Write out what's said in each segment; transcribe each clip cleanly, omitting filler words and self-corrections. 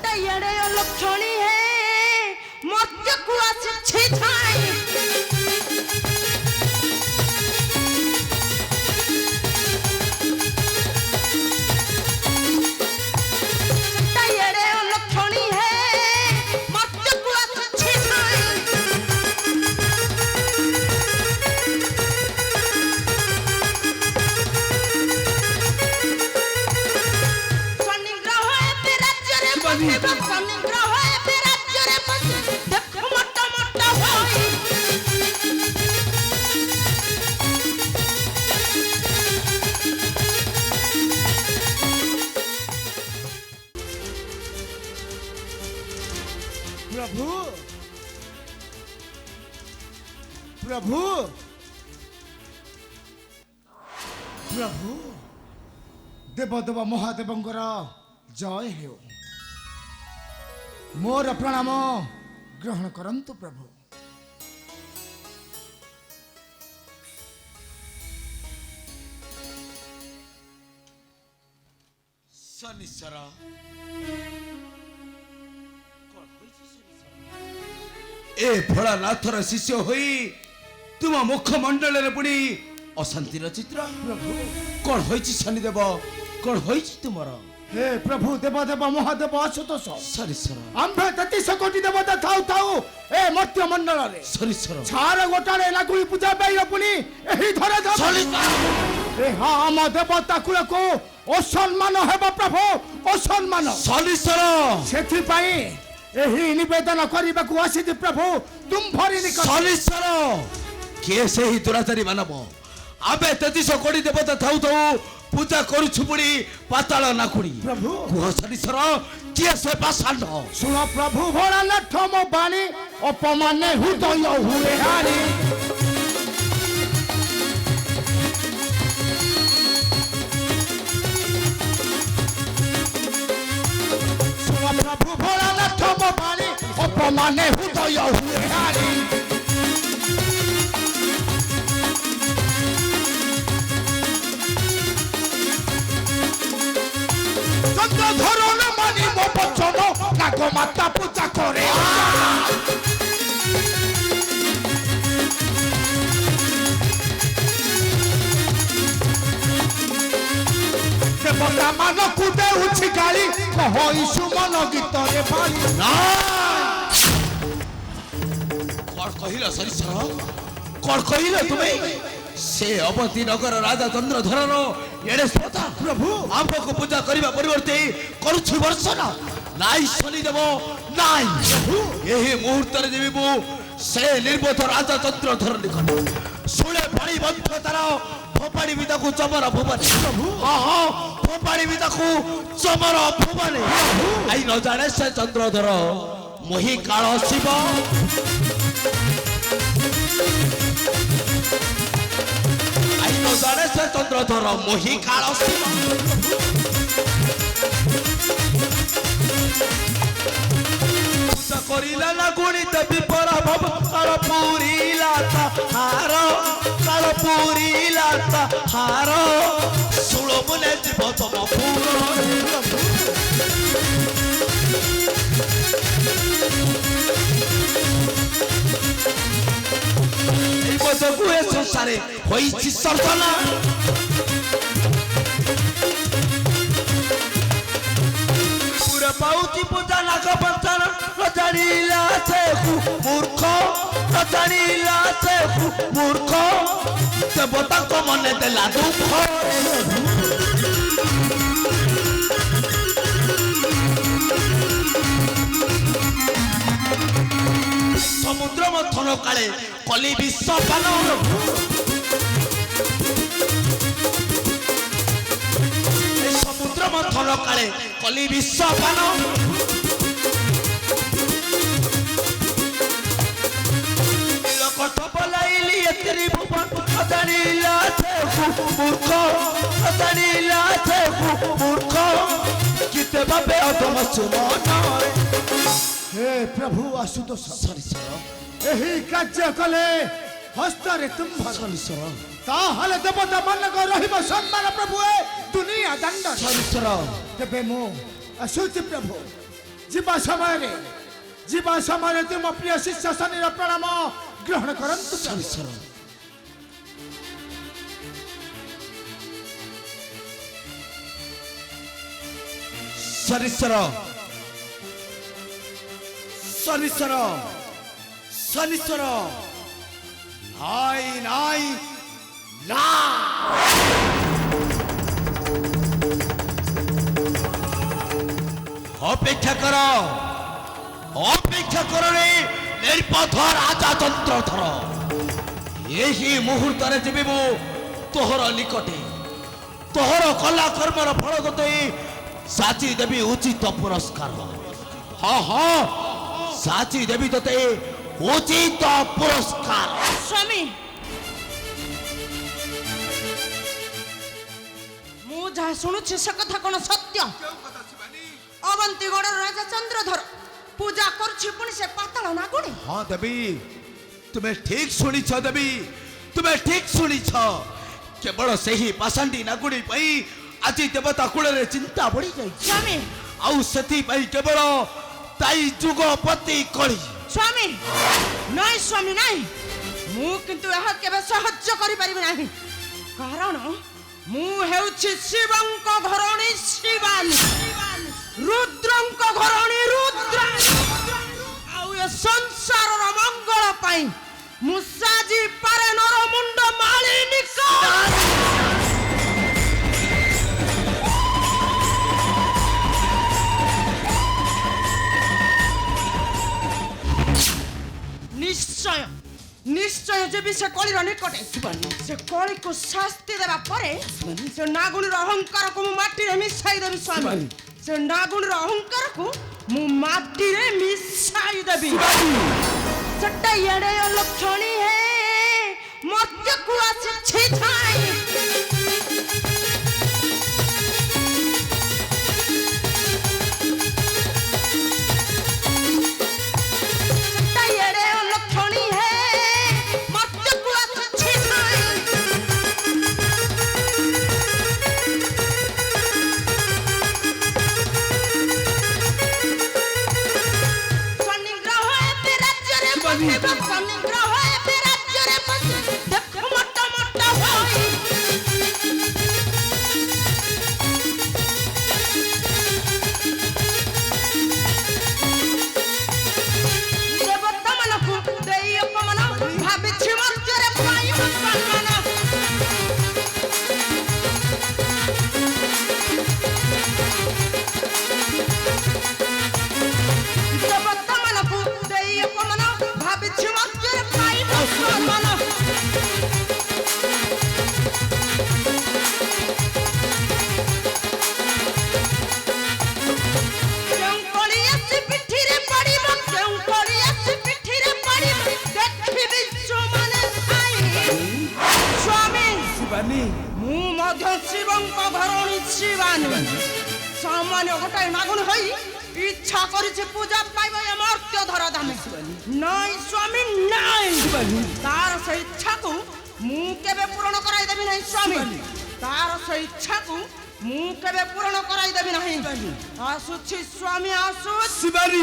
इड़े लक्षणी है मध्य को अच्छे छाई इड़े लक्षणी है मध्य को अच्छे छाई शनि ग्रह पे राज्य रे बसे शनि ग्रह पे राज्य रे बसे देख मोटा मोटा होई प्रभु प्रभु प्रभु देवदेव महादेवंकर जय हेउ मोर प्रणाम ग्रहण करंतु प्रभु शनिश्चर ए भोलानाथर शिष्य होई तुम मुखमंडल पुणी अशांतिर चित्र प्रभु कौन होइछि शनिदेव कौन होइछि तुमर हे प्रभु देवदेव महादेव आशुतोष शनिश्चर आंबे 33 कोटी देवता थाउ थाउ ए मर्त्य मंडल रे शनिश्चर छार गोटाळे लाଗୁଳି पूजा पाइल पुनी एही धरे धरे शनिश्चर ए हा हम देवता कुल को असम्मान हेबो प्रभु असम्मान शनिश्चर सेथि पई एही निवेदन करिबा को आसी प्रभु तुम भरी निकट शनिश्चर के से ही दुराचारी मानव आबे 33 कोटी देवता थाउ थाउ पूजा करूछु पुणी पाताल नाकुड़ी प्रभु कुह शनिश्चर के से पाषांड सुन प्रभु भोलानाथ मो बाणी अपमाने हृदय हुए हारी सुन प्रभु भोलानाथ मो बाणी अपमाने हृदय हुए हारी धरण मानी मो बचन नाग माता पूजा करे देवता मान कुदे उछि गाली कहई सुमन गीत रे भाली कौन कहिला शनिश्चर कौन कहिला तुम्हें से अवती नगर राजा चंद्रधरन एड़े श्रोता प्रभु आपको पूजा करबा परिवर्ते करूछु वर्षना नाई शनिदेव नाई यही मुहूर्त रे देवी मु से निर्बोध राजा चंद्रधर निकट सुळे पाणी बंध तार फोपाड़ी विदा को चमर भुवन प्रभु हां हां फोपाड़ी विदा को चमर भुवन आई न जाने से चंद्रधर मोहि काल शिव आई न जाने से चंद्रधर मोहि काल शिव पूजा करिला ना गुणी देवी पराभव काल पूरीला हार काल पूरीला हार सुलो मुने जीव तम এই বছর এ সংসারে হইছি সর্বনা পুরা পাউতি পূজা নাগ পঞ্চান জানিলা সে মূর্খ জানিলা সে মূর্খ দেবতাଙ୍କ মনে দেলা দুঃখ সমুদ্র মথন কালে কলি বিশ্ব পান সমুদ্র মথন কালে কলি বিশ্ব পান কত বলাইলি এতরি ভুবন জানিলা সে মূর্খ জানিলা সে মূর্খ কিতে ভাবে অধম সুমন हे प्रभु आशुतोष শনিশ্চর एही कार्य कले हस्तरे तुम्भर শনিশ্চর ताहले देवता मनक रहिब सम्मान प्रभु ए दुनिया दंड শনিশ্চর तेबे मो असुचि प्रभु ଯିବା ସମୟରେ ତୁମ ପ୍ରିୟ ଶିଷ୍ୟ ଶନିର ପ୍ରଣାମ ଗ୍ରହଣ କରନ୍ତୁ। ଶନିଶ୍ଚର ଶନିଶ୍ଚର ଶନିଶ୍ଚର ଶନିଶ୍ଚର ନାଇଁ ନାଇଁ ନା ଅପେକ୍ଷା କର ରେ ନିର୍ପଥ ରାଜତନ୍ତ୍ରଧର ଏହି ମୁହୂର୍ତ୍ତରେ ଯିବି ମୁଁ ତୋହର ନିକଟେ ତୋହର କଲା କର୍ମର ଫଳ ତୋତେ ସାଚି ଦେବି ଉଚିତ ପୁରସ୍କାର। ହଁ ସାଚି ଦେବି ତୋତେ ଉଚିତ ପୁରସ୍କାର। ସ୍ୱାମୀ ମୁଁ ଯାହା ଶୁଣୁଛି ସେ କଥା କ'ଣ ସତ୍ୟ? ଅବନ୍ତିଗଡ଼ର ରାଜା ଚନ୍ଦ୍ରଧର ପୂଜା କରୁଛି ପୁଣି ସେ ପାତାଳ ନାଗୁଣୀ? ହଁ ଦେବୀ ତୁମେ ଠିକ ଶୁଣିଛ ଦେବୀ ତୁମେ ଠିକ ଶୁଣିଛ। କେବଳ ସେହି ପାଷାଣ୍ଡୀ ନାଗୁଣୀ ପାଇଁ ଆଜି ଦେବତା କୂଳରେ ଚିନ୍ତା ବଢି ଯାଇଛି। ସ୍ୱାମୀ ଆଉ ସେଥିପାଇଁ କେବଳ ତାଇ ଯୁଗପତି କଳି। ସ୍ୱାମୀ ନାଇଁ ସ୍ୱାମୀ ନାଇଁ, ମୁଁ କିନ୍ତୁ ଏହା କେବେ ସହ୍ୟ କରିପାରିବି ନାହିଁ। କାରଣ ମୁଁ ହେଉଛି ଶିବଙ୍କ ଘରଣୀ ଶିବାନୀ, ରୁଦ୍ରଙ୍କ ଘରଣୀ ରୁଦ୍ରାଣୀ। ଆଉ ଏ ସଂସାରର ମଙ୍ଗଳ ପାଇଁ ମୁଁ ସାଜି ପାରେ ନର ମୁଣ୍ଡ ମାଳିନୀ। ନିଶ୍ଚୟ ନିଶ୍ଚୟ ଯିବି ସେ କଳିର ନିକଟେ। ସେ କଳିକୁ ଶାସ୍ତି ଦେବା ପରେ ସେ ନାଗୁଣୀର ଅହଙ୍କାରକୁ ମୁଁ ମାଟିରେ ମିଶାଇ ଦେବି। ସ୍ୱାମୀ ସେ ନାଗୁଣୀର ଅହଙ୍କାରକୁ ମୁଁ ମାଟିରେ ମିଶାଇ ଦେବି। ସେଟା ଏଡ଼େ ଲକ୍ଷଣୀ ହେ ମର୍ତ୍ତ୍ୟକୁ ଆସିଛି ଛାଇ। ମୁଁ ମଧ୍ୟ ଶିବଙ୍କ ଘରଣୀ ଶିବାନୀ। ସାମାନ୍ୟ ଗୋଟାଏ ନାଗୁଣୀ ହୋଇ ଇଚ୍ଛା କରିଛି ପୂଜା ପାଇବ ଏ ମର୍ତ୍ତ୍ୟ ଧରା ଧାମେ। ନାଇଁ ସ୍ୱାମୀ ନାଇଁ, ତାର ସେ ଇଚ୍ଛାକୁ ମୁଁ କେବେ ପୂରଣ କରାଇଦେବି ନାହିଁ। ସ୍ୱାମୀ ତାର ସେ ଇଚ୍ଛାକୁ ମୁଁ କେବେ ପୂରଣ କରାଇଦେବି ନାହିଁ। ଆସୁଛି ସ୍ୱାମୀ ଆସୁଛି। ଶିବାନୀ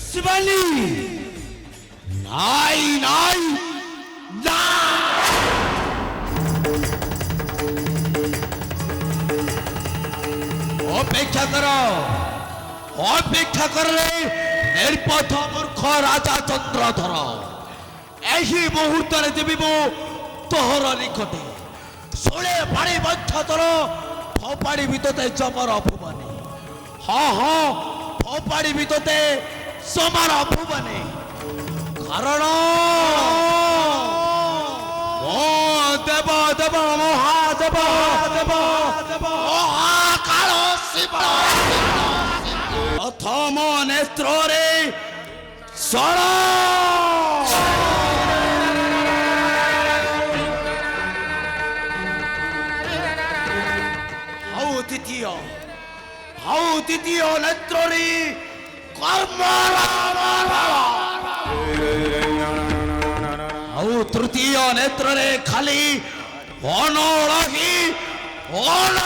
ଶିବାନୀ ନାଇଁ ନାଇଁ ନା ଅପେକ୍ଷା କର ରେ ନିର୍ପଥ ମୂର୍ଖ ରାଜା ଚନ୍ଦ୍ରଧର। ଏହି ମୁହୂର୍ତ୍ତରେ ଯିବି ମୁଁ ତୋହର ନିକଟେ ଶୋଳେ ପାଣି ମଧ୍ୟ ତୋର ଫୋପାଡ଼ିବି ତୋତେ ଜମର ଅପମାନେ। ହଁ ଫୋପାଡ଼ିବି ତୋତେ ଜମର ଅପମାନେ। କାରଣ ଦେବ ମହାଦେବ ମହାକାଳ ଶିବ ପ୍ରଥମ ନେତ୍ରରେ ସଳ ଆଉ ଦ୍ୱିତୀୟ ନେତ୍ରରେ ଆଉ ତୃତୀୟ ନେତ୍ରରେ ଖାଲି ଅନଳହି ଅନଳ